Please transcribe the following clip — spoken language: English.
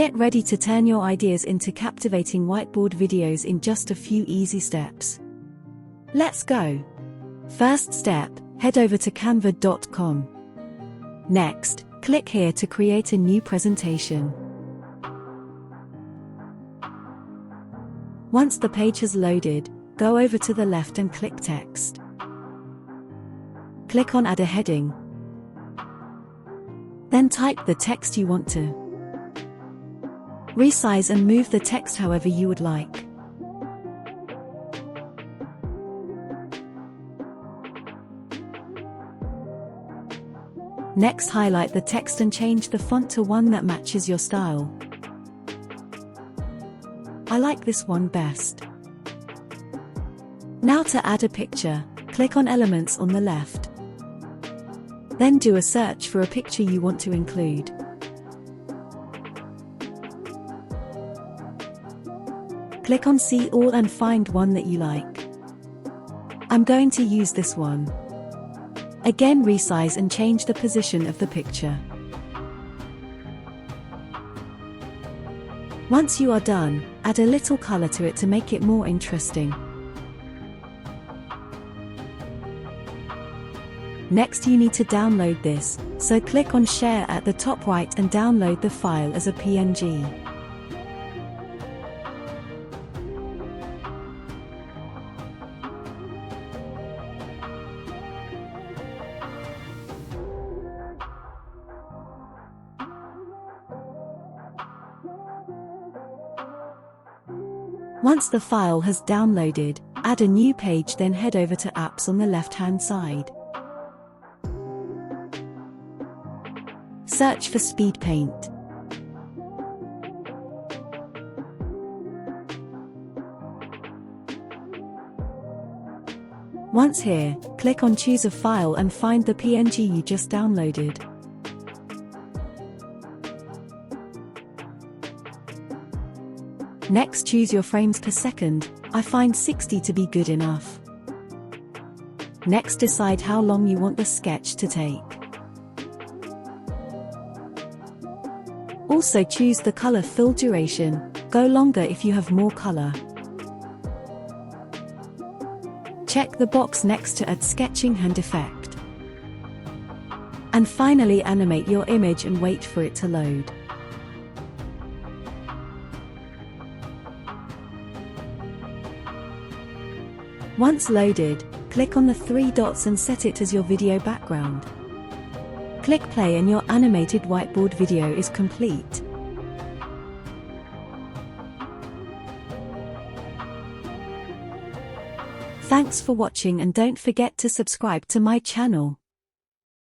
Get ready to turn your ideas into captivating whiteboard videos in just a few easy steps. Let's go! First step, head over to canva.com. Next, click here to create a new presentation. Once the page has loaded, go over to the left and click Text. Click on Add a heading. Then type the text you want to. Resize and move the text however you would like. Next, highlight the text and change the font to one that matches your style. I like this one best. Now to add a picture, click on Elements on the left. Then do a search for a picture you want to include. Click on See All and find one that you like. I'm going to use this one. Again, resize and change the position of the picture. Once you are done, add a little color to it to make it more interesting. Next, you need to download this, so click on Share at the top right and download the file as a PNG. Once the file has downloaded, add a new page, then head over to Apps on the left-hand side. Search for Speed Paint. Once here, click on Choose a File and find the PNG you just downloaded. Next, choose your frames per second. I find 60 to be good enough. Next, decide how long you want the sketch to take. Also choose the color fill duration. Go longer if you have more color. Check the box next to add sketching hand effect. And finally, animate your image and wait for it to load. Once loaded, click on the three dots and set it as your video background. Click play and your animated whiteboard video is complete. Thanks for watching and don't forget to subscribe to my channel.